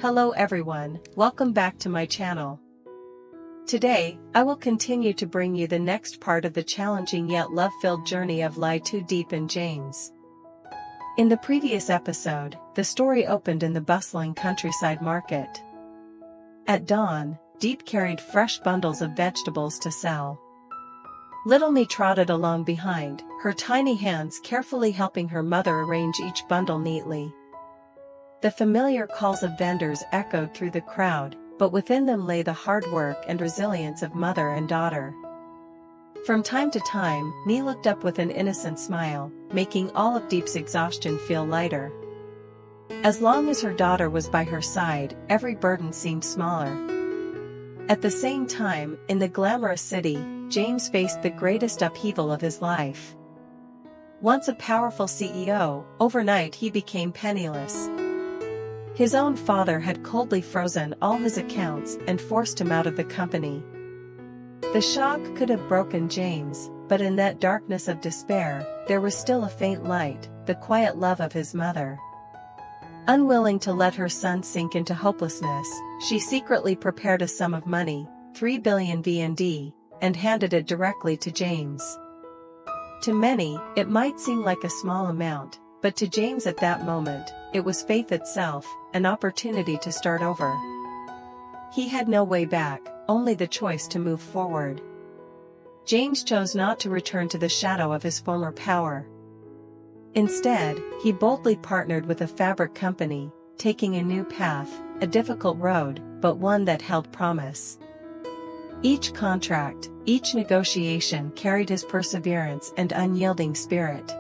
Hello everyone, welcome back to my channel. Today, I will continue to bring you the next part of the challenging yet love-filled journey of LyTuDiep and James. In the previous episode, the story opened in the bustling countryside market. At dawn, Diep carried fresh bundles of vegetables to sell. Little me trotted along behind, her tiny hands carefully helping her mother arrange each bundle neatly. The familiar calls of vendors echoed through the crowd, but within them lay the hard work and resilience of mother and daughter. From time to time, Nee looked up with an innocent smile, making all of Diep's exhaustion feel lighter. As long as her daughter was by her side, every burden seemed smaller. At the same time, in the glamorous city, James faced the greatest upheaval of his life. Once a powerful CEO, overnight he became penniless. His own father had coldly frozen all his accounts and forced him out of the company. The shock could have broken James, but in that darkness of despair, there was still a faint light, the quiet love of his mother. Unwilling to let her son sink into hopelessness, she secretly prepared a sum of money, 3 billion VND, and handed it directly to James. To many, it might seem like a small amount, but to James at that moment, it was faith itself, an opportunity to start over. He had no way back, only the choice to move forward. James chose not to return to the shadow of his former power. Instead, he boldly partnered with a fabric company, taking a new path, a difficult road, but one that held promise. Each contract, each negotiation carried his perseverance and unyielding spirit.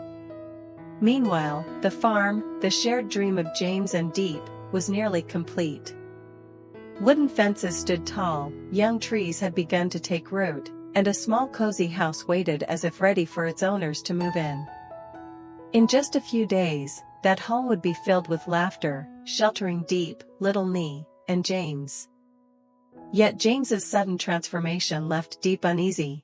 Meanwhile, the farm, the shared dream of James and Diep, was nearly complete. Wooden fences stood tall, young trees had begun to take root, and a small cozy house waited as if ready for its owners to move in. In just a few days, that home would be filled with laughter, sheltering Diep, little Nee, and James. Yet James's sudden transformation left Diep uneasy.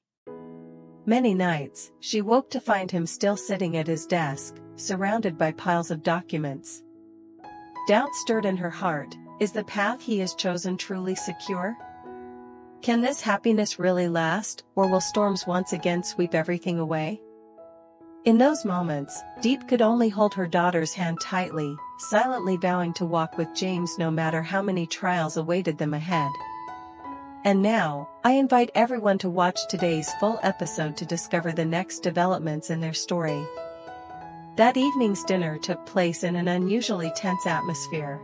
Many nights, she woke to find him still sitting at his desk, surrounded by piles of documents. Doubt stirred in her heart. Is the path he has chosen truly secure? Can this happiness really last, or will storms once again sweep everything away? In those moments, Diep could only hold her daughter's hand tightly, silently vowing to walk with James no matter how many trials awaited them ahead. And now, I invite everyone to watch today's full episode to discover the next developments in their story. That evening's dinner took place in an unusually tense atmosphere.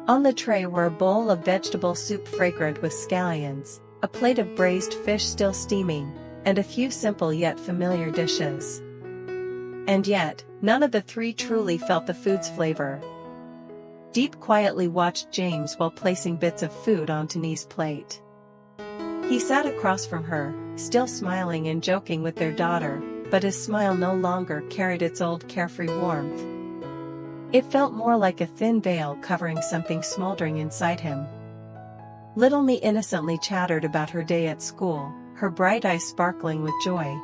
On the tray were a bowl of vegetable soup fragrant with scallions, a plate of braised fish still steaming, and a few simple yet familiar dishes. And yet, none of the three truly felt the food's flavor. Diep quietly watched James while placing bits of food onto Nee's plate. He sat across from her, still smiling and joking with their daughter, but his smile no longer carried its old carefree warmth. It felt more like a thin veil covering something smoldering inside him. Little Nee innocently chattered about her day at school, her bright eyes sparkling with joy.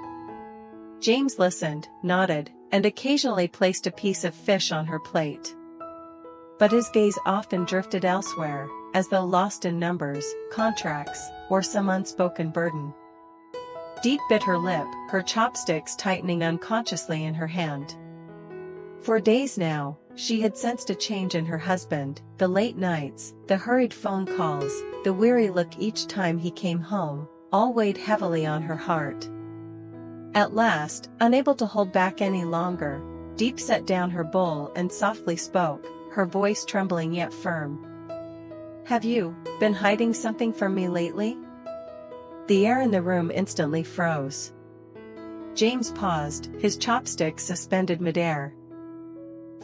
James listened, nodded, and occasionally placed a piece of fish on her plate. But his gaze often drifted elsewhere, as though lost in numbers, contracts, or some unspoken burden. Diep bit her lip, her chopsticks tightening unconsciously in her hand. For days now, she had sensed a change in her husband, the late nights, the hurried phone calls, the weary look each time he came home, all weighed heavily on her heart. At last, unable to hold back any longer, Diep set down her bowl and softly spoke, her voice trembling yet firm. Have you been hiding something from me lately? The air in the room instantly froze. James paused, his chopsticks suspended midair.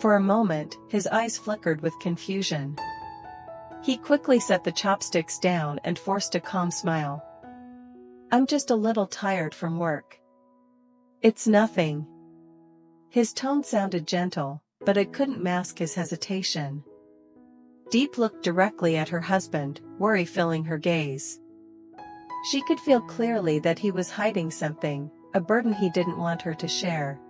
For a moment, his eyes flickered with confusion. He quickly set the chopsticks down and forced a calm smile. I'm just a little tired from work. It's nothing. His tone sounded gentle, but it couldn't mask his hesitation. Diep looked directly at her husband, worry filling her gaze. She could feel clearly that he was hiding something, a burden he didn't want her to share.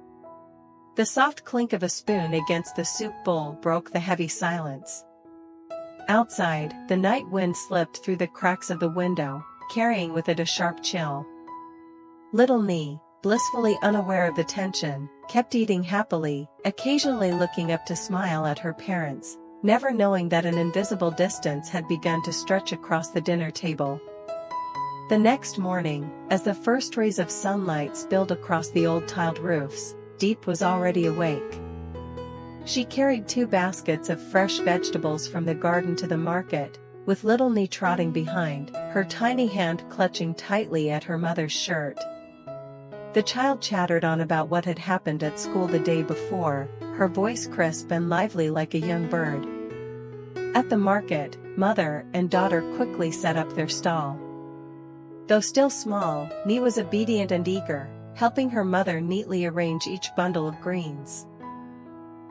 The soft clink of a spoon against the soup bowl broke the heavy silence. Outside, the night wind slipped through the cracks of the window, carrying with it a sharp chill. Little Nee, blissfully unaware of the tension, kept eating happily, occasionally looking up to smile at her parents, never knowing that an invisible distance had begun to stretch across the dinner table. The next morning, as the first rays of sunlight spilled across the old tiled roofs, Diep was already awake. She carried 2 baskets of fresh vegetables from the garden to the market, with little Nee trotting behind, her tiny hand clutching tightly at her mother's shirt. The child chattered on about what had happened at school the day before, her voice crisp and lively like a young bird. At the market, mother and daughter quickly set up their stall. Though still small, Nee was obedient and eager, helping her mother neatly arrange each bundle of greens.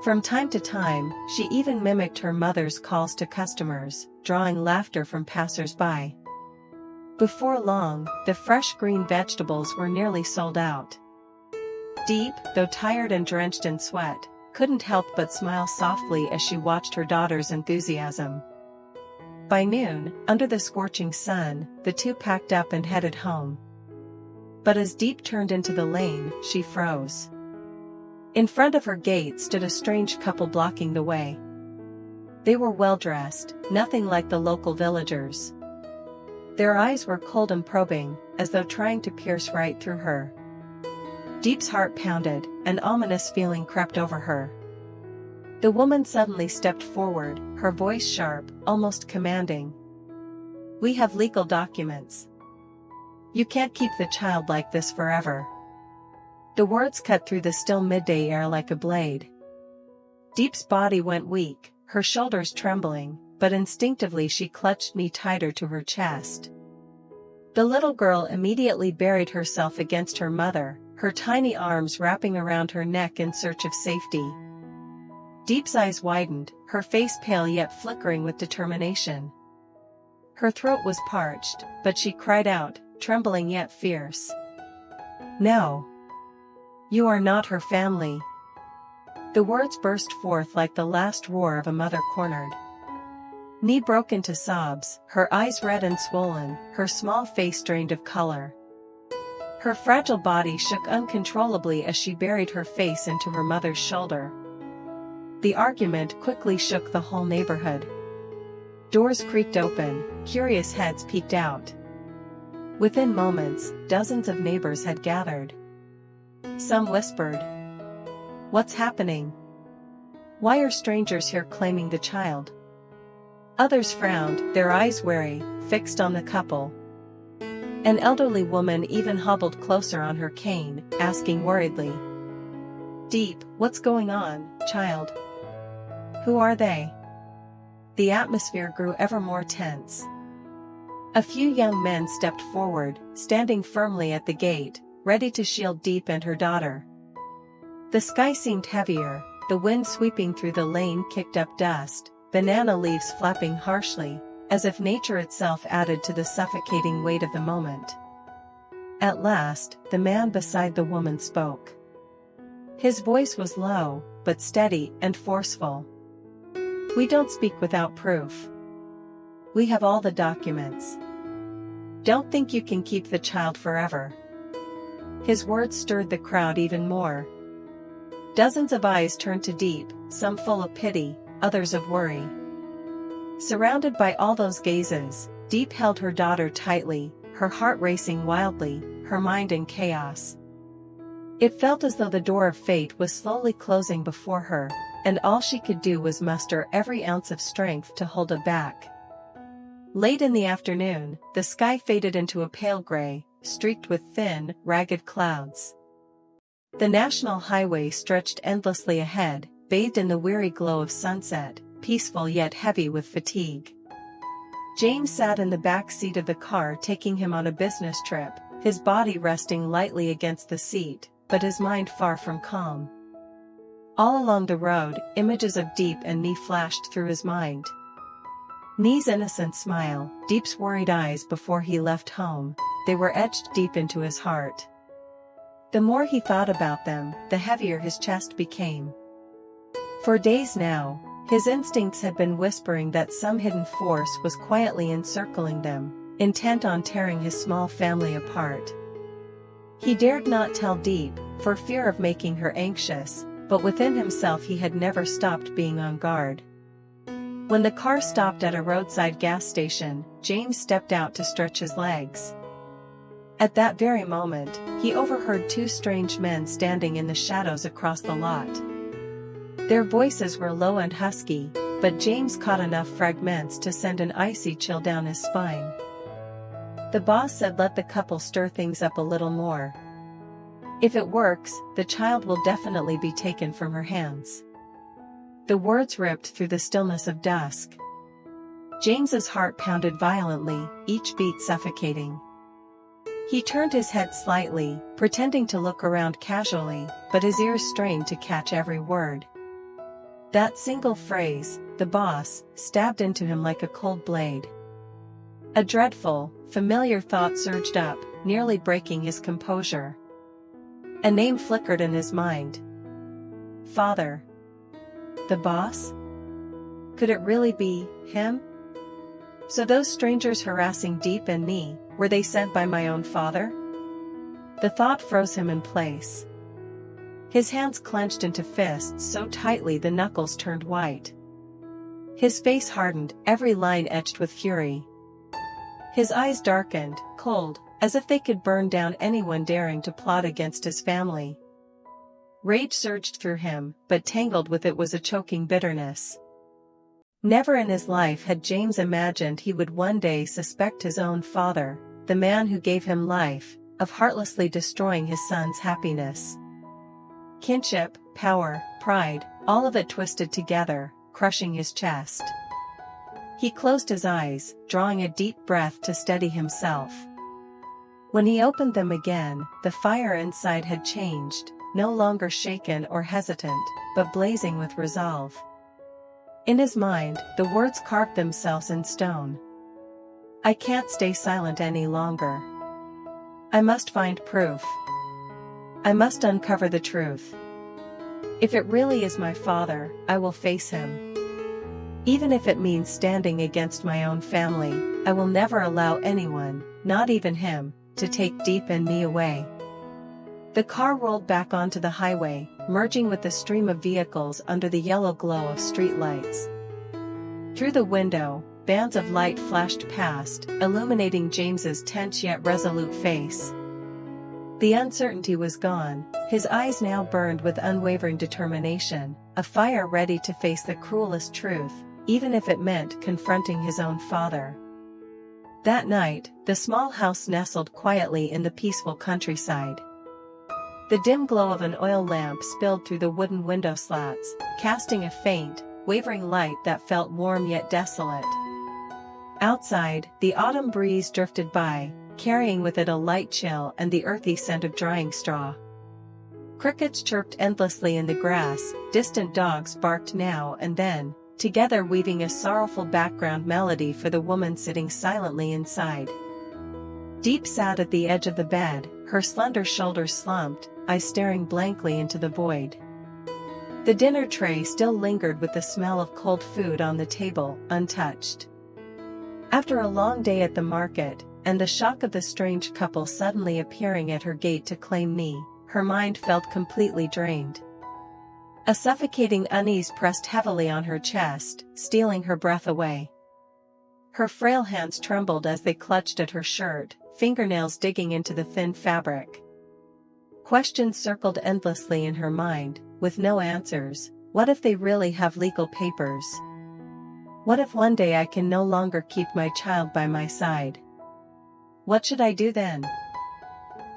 From time to time, she even mimicked her mother's calls to customers, drawing laughter from passers-by. Before long, the fresh green vegetables were nearly sold out. Diep, though tired and drenched in sweat, couldn't help but smile softly as she watched her daughter's enthusiasm. By noon, under the scorching sun, the 2 packed up and headed home. But as Diep turned into the lane, she froze. In front of her gate stood a strange couple blocking the way. They were well-dressed, nothing like the local villagers. Their eyes were cold and probing, as though trying to pierce right through her. Diep's heart pounded, an ominous feeling crept over her. The woman suddenly stepped forward, her voice sharp, almost commanding. "We have legal documents. You can't keep the child like this forever." The words cut through the still midday air like a blade. Diep's body went weak, her shoulders trembling, but instinctively she clutched Nee tighter to her chest. The little girl immediately buried herself against her mother, her tiny arms wrapping around her neck in search of safety. Diep's eyes widened, her face pale yet flickering with determination. Her throat was parched, but she cried out, trembling yet fierce. "No! You are not her family." The words burst forth like the last roar of a mother cornered. Nee broke into sobs, her eyes red and swollen, her small face drained of color. Her fragile body shook uncontrollably as she buried her face into her mother's shoulder. The argument quickly shook the whole neighborhood. Doors creaked open, curious heads peeked out. Within moments, dozens of neighbors had gathered. Some whispered, "What's happening? Why are strangers here claiming the child?" Others frowned, their eyes wary, fixed on the couple. An elderly woman even hobbled closer on her cane, asking worriedly, "Diep, what's going on, child? Who are they?" The atmosphere grew ever more tense. A few young men stepped forward, standing firmly at the gate, ready to shield Diep and her daughter. The sky seemed heavier, the wind sweeping through the lane kicked up dust, banana leaves flapping harshly, as if nature itself added to the suffocating weight of the moment. At last, the man beside the woman spoke. His voice was low, but steady and forceful. "We don't speak without proof. We have all the documents. Don't think you can keep the child forever." His words stirred the crowd even more. Dozens of eyes turned to Diep, some full of pity, others of worry. Surrounded by all those gazes, Diep held her daughter tightly, her heart racing wildly, her mind in chaos. It felt as though the door of fate was slowly closing before her, and all she could do was muster every ounce of strength to hold it back. Late in the afternoon, the sky faded into a pale gray, streaked with thin, ragged clouds. The national highway stretched endlessly ahead, bathed in the weary glow of sunset, peaceful yet heavy with fatigue. James sat in the back seat of the car taking him on a business trip, his body resting lightly against the seat, but his mind far from calm. All along the road, images of Diep and Nee flashed through his mind. Nee's innocent smile, Diep's worried eyes before he left home, they were etched deep into his heart. The more he thought about them, the heavier his chest became. For days now, His instincts had been whispering that some hidden force was quietly encircling them, intent on tearing his small family apart. He dared not tell Diep, for fear of making her anxious, but within himself he had never stopped being on guard. When the car stopped at a roadside gas station, James stepped out to stretch his legs. At that very moment, he overheard two strange men standing in the shadows across the lot. Their voices were low and husky, but James caught enough fragments to send an icy chill down his spine. The boss said, "Let the couple stir things up a little more. If it works, the child will definitely be taken from her hands." The words ripped through the stillness of dusk. James's heart pounded violently, each beat suffocating. He turned his head slightly, pretending to look around casually, but his ears strained to catch every word. That single phrase, "the boss," stabbed into him like a cold blade. A dreadful, familiar thought surged up, nearly breaking his composure. A name flickered in his mind. Father. The boss? Could it really be him? So those strangers harassing Diep and me, were they sent by my own father? The thought froze him in place. His hands clenched into fists so tightly the knuckles turned white. His face hardened, every line etched with fury. His eyes darkened, cold, as if they could burn down anyone daring to plot against his family. Rage surged through him, but tangled with it was a choking bitterness. Never in his life had James imagined he would one day suspect his own father, the man who gave him life, of heartlessly destroying his son's happiness. Kinship, power, pride, all of it twisted together, crushing his chest. He closed his eyes, drawing a deep breath to steady himself. When he opened them again, the fire inside had changed, no longer shaken or hesitant, but blazing with resolve. In his mind, the words carved themselves in stone. I can't stay silent any longer. I must find proof. I must uncover the truth. If it really is my father, I will face him. Even if it means standing against my own family, I will never allow anyone, not even him, to take Diep and me away. The car rolled back onto the highway, merging with the stream of vehicles under the yellow glow of streetlights. Through the window, bands of light flashed past, illuminating James's tense yet resolute face. The uncertainty was gone, his eyes now burned with unwavering determination, a fire ready to face the cruelest truth, even if it meant confronting his own father. That night, the small house nestled quietly in the peaceful countryside. The dim glow of an oil lamp spilled through the wooden window slats, casting a faint, wavering light that felt warm yet desolate. Outside, the autumn breeze drifted by, carrying with it a light chill and the earthy scent of drying straw. Crickets chirped endlessly in the grass, distant dogs barked now and then, together weaving a sorrowful background melody for the woman sitting silently inside. Diep sat at the edge of the bed, her slender shoulders slumped, eyes staring blankly into the void. The dinner tray still lingered with the smell of cold food on the table, untouched. After a long day at the market, and the shock of the strange couple suddenly appearing at her gate to claim me, her mind felt completely drained. A suffocating unease pressed heavily on her chest, stealing her breath away. Her frail hands trembled as they clutched at her shirt, fingernails digging into the thin fabric. Questions circled endlessly in her mind, with no answers. What if they really have legal papers? What if one day I can no longer keep my child by my side? What should I do then?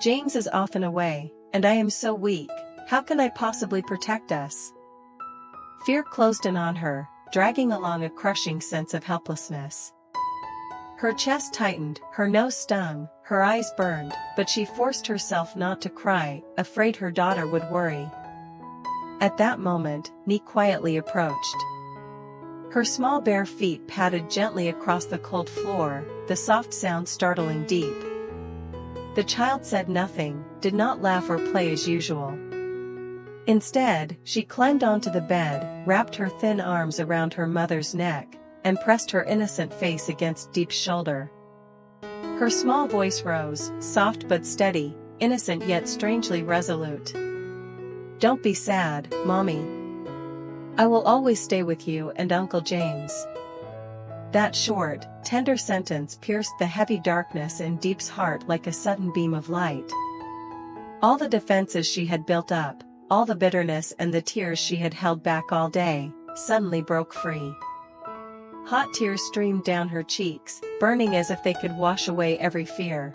James is often away, and I am so weak. How can I possibly protect us? Fear closed in on her, dragging along a crushing sense of helplessness. Her chest tightened, her nose stung, her eyes burned, but she forced herself not to cry, afraid her daughter would worry. At that moment, Nee quietly approached. Her small bare feet padded gently across the cold floor, the soft sound startling Diep. The child said nothing, did not laugh or play as usual. Instead, she climbed onto the bed, wrapped her thin arms around her mother's neck, and pressed her innocent face against Diep's shoulder. Her small voice rose, soft but steady, innocent yet strangely resolute. "Don't be sad, Mommy. I will always stay with you and Uncle James." That short, tender sentence pierced the heavy darkness in Diep's heart like a sudden beam of light. All the defenses she had built up, all the bitterness and the tears she had held back all day, suddenly broke free. Hot tears streamed down her cheeks, burning as if they could wash away every fear.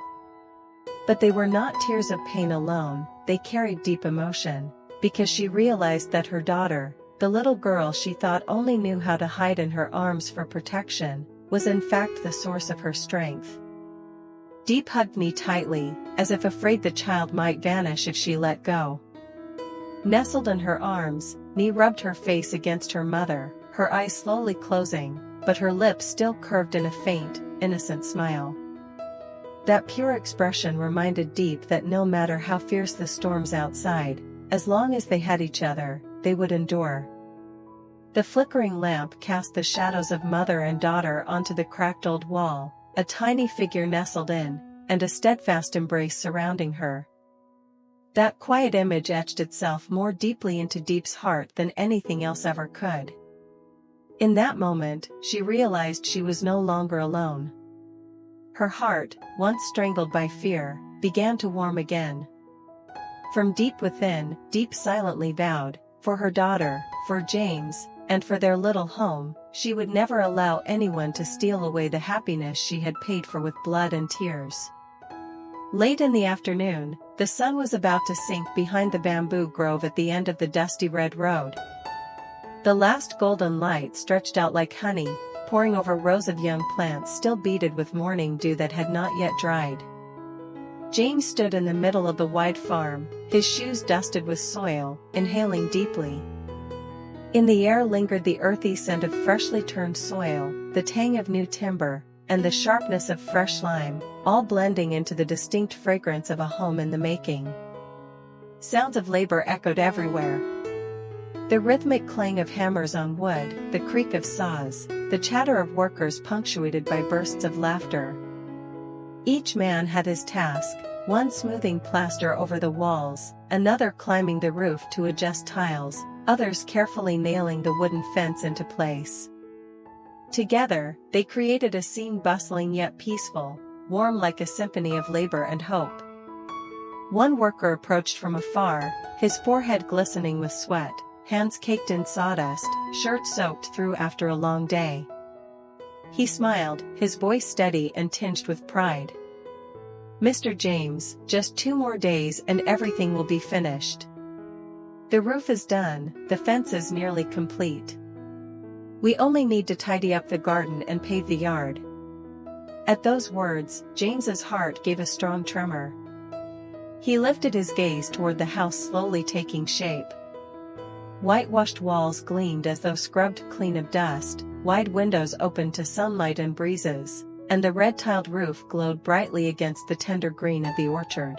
But they were not tears of pain alone, they carried deep emotion, because she realized that her daughter, the little girl she thought only knew how to hide in her arms for protection, was in fact the source of her strength. Diep hugged me tightly, as if afraid the child might vanish if she let go. Nestled in her arms, Nee rubbed her face against her mother, her eyes slowly closing, but her lips still curved in a faint, innocent smile. That pure expression reminded Diep that no matter how fierce the storms outside, as long as they had each other, they would endure. The flickering lamp cast the shadows of mother and daughter onto the cracked old wall, a tiny figure nestled in, and a steadfast embrace surrounding her. That quiet image etched itself more deeply into Diep's heart than anything else ever could. In that moment, she realized she was no longer alone. Her heart, once strangled by fear, began to warm again. From deep within, Diep silently vowed, for her daughter, for James, and for their little home, she would never allow anyone to steal away the happiness she had paid for with blood and tears. Late in the afternoon, the sun was about to sink behind the bamboo grove at the end of the dusty red road. The last golden light stretched out like honey, pouring over rows of young plants still beaded with morning dew that had not yet dried. James stood in the middle of the wide farm, his shoes dusted with soil, inhaling deeply. In the air lingered the earthy scent of freshly turned soil, the tang of new timber, and the sharpness of fresh lime, all blending into the distinct fragrance of a home in the making. Sounds of labor echoed everywhere. The rhythmic clang of hammers on wood, the creak of saws, the chatter of workers punctuated by bursts of laughter. Each man had his task, one smoothing plaster over the walls, another climbing the roof to adjust tiles, others carefully nailing the wooden fence into place. Together, they created a scene bustling yet peaceful, warm like a symphony of labor and hope. One worker approached from afar, his forehead glistening with sweat, hands caked in sawdust, shirt soaked through after a long day. He smiled, his voice steady and tinged with pride. "Mr. James, just 2 more days and everything will be finished. The roof is done, the fence is nearly complete. We only need to tidy up the garden and pave the yard." At those words, James's heart gave a strong tremor. He lifted his gaze toward the house slowly taking shape. Whitewashed walls gleamed as though scrubbed clean of dust, wide windows opened to sunlight and breezes, and the red-tiled roof glowed brightly against the tender green of the orchard.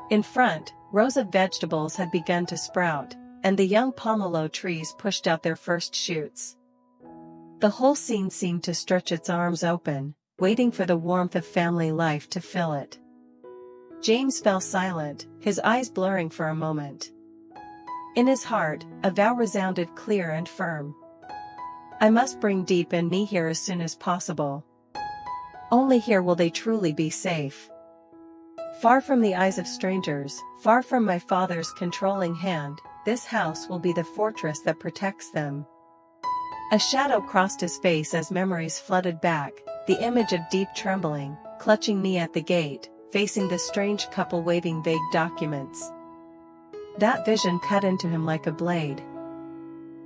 In front, rows of vegetables had begun to sprout, and the young pomelo trees pushed out their first shoots. The whole scene seemed to stretch its arms open, waiting for the warmth of family life to fill it. James fell silent, his eyes blurring for a moment. In his heart, a vow resounded clear and firm. "I must bring Diep and me here as soon as possible. Only here will they truly be safe. Far from the eyes of strangers, far from my father's controlling hand, this house will be the fortress that protects them." A shadow crossed his face as memories flooded back, the image of Diep trembling, clutching me at the gate, facing the strange couple waving vague documents. That vision cut into him like a blade.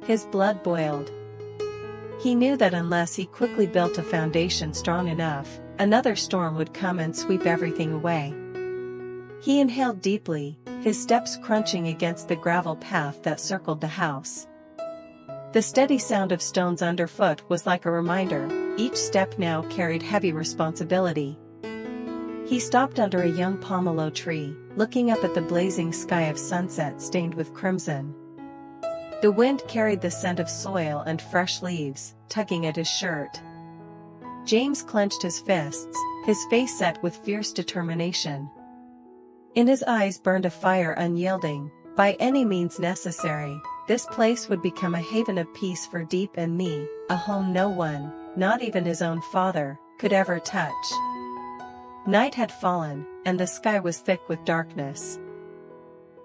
His blood boiled. He knew that unless he quickly built a foundation strong enough, another storm would come and sweep everything away. He inhaled deeply, his steps crunching against the gravel path that circled the house. The steady sound of stones underfoot was like a reminder, each step now carried heavy responsibility. He stopped under a young pomelo tree, looking up at the blazing sky of sunset stained with crimson. The wind carried the scent of soil and fresh leaves, tugging at his shirt. James clenched his fists, his face set with fierce determination. In his eyes burned a fire unyielding. By any means necessary, this place would become a haven of peace for Diep and me, a home no one, not even his own father, could ever touch. Night had fallen, and the sky was thick with darkness.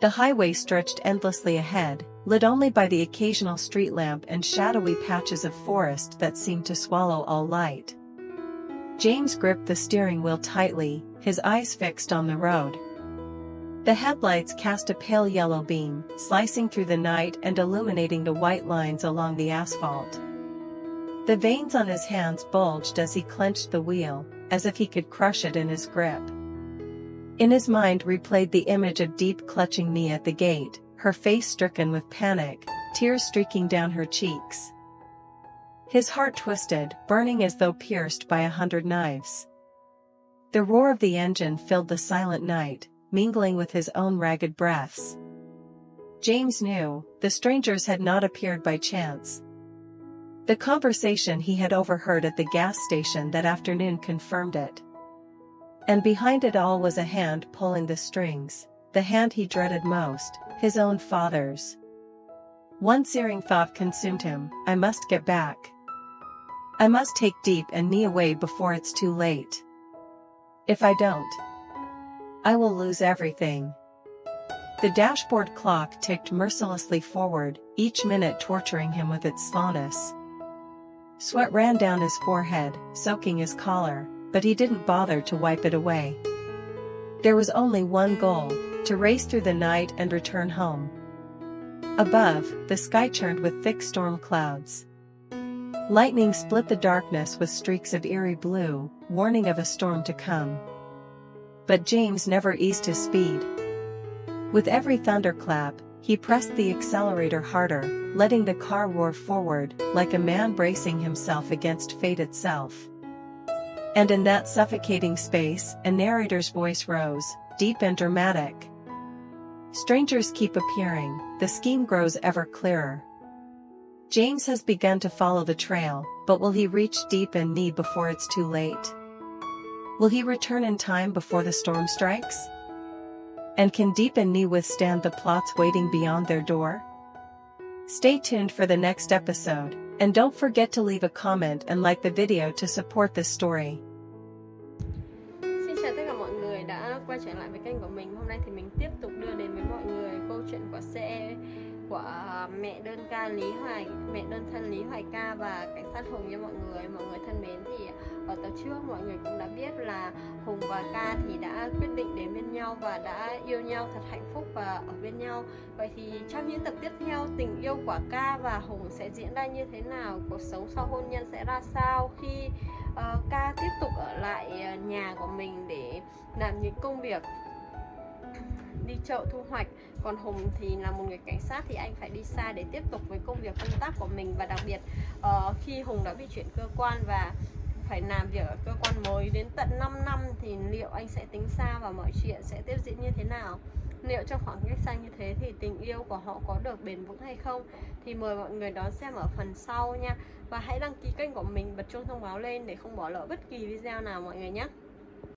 The highway stretched endlessly ahead, lit only by the occasional street lamp and shadowy patches of forest that seemed to swallow all light. James gripped the steering wheel tightly, his eyes fixed on the road. The headlights cast a pale yellow beam, slicing through the night and illuminating the white lines along the asphalt. The veins on his hands bulged as he clenched the wheel, as if he could crush it in his grip. In his mind replayed the image of Diep clutching me at the gate, her face stricken with panic, tears streaking down her cheeks. His heart twisted, burning as though pierced by 100 knives. The roar of the engine filled the silent night, mingling with his own ragged breaths. James knew, the strangers had not appeared by chance. The conversation he had overheard at the gas station that afternoon confirmed it. And behind it all was a hand pulling the strings, the hand he dreaded most, his own father's. One searing thought consumed him: I must get back. I must take Diep and me away before it's too late. If I don't, I will lose everything. The dashboard clock ticked mercilessly forward, each minute torturing him with its slowness. Sweat ran down his forehead, soaking his collar, but he didn't bother to wipe it away. There was only one goal: to race through the night and return home. Above, the sky churned with thick storm clouds. Lightning split the darkness with streaks of eerie blue, warning of a storm to come. But James never eased his speed. With every thunderclap, he pressed the accelerator harder, letting the car roar forward, like a man bracing himself against fate itself. And in that suffocating space, a narrator's voice rose, deep and dramatic. Strangers keep appearing, the scheme grows ever clearer. James has begun to follow the trail, but will he reach Diep and me before it's too late? Will he return in time before the storm strikes? And can Diep and me withstand the plots waiting beyond their door? Stay tuned for the next episode, and don't forget to leave a comment and like the video to support this story. Xin chào tất cả mọi người đã quay trở lại với kênh của mình. Hôm nay thì mình tiếp tục đưa đến với mọi người câu chuyện của CE của mẹ đơn thân Lý Hoài Ca và cảnh sát Hùng nha mọi người. Mọi người thân mến, thì ở tập trước mọi người cũng đã biết là Hùng và Ca thì đã quyết định đến bên nhau và đã yêu nhau thật hạnh phúc và ở bên nhau. Vậy thì trong những tập tiếp theo, tình yêu của Ca và Hùng sẽ diễn ra như thế nào? Cuộc sống sau hôn nhân sẽ ra sao khi Ca tiếp tục ở lại nhà của mình để làm những công việc đi chợ thu hoạch, còn Hùng thì là một người cảnh sát thì anh phải đi xa để tiếp tục với công việc công tác của mình. Và đặc biệt khi Hùng đã bị chuyển cơ quan và phải làm việc ở cơ quan mới đến tận 5 năm thì liệu anh sẽ tính xa và mọi chuyện sẽ tiếp diễn như thế nào? Liệu trong khoảng cách xa như thế thì tình yêu của họ có được bền vững hay không? Thì mời mọi người đón xem ở phần sau nha. Và hãy đăng ký kênh của mình, bật chuông thông báo lên để không bỏ lỡ bất kỳ video nào mọi người nhé.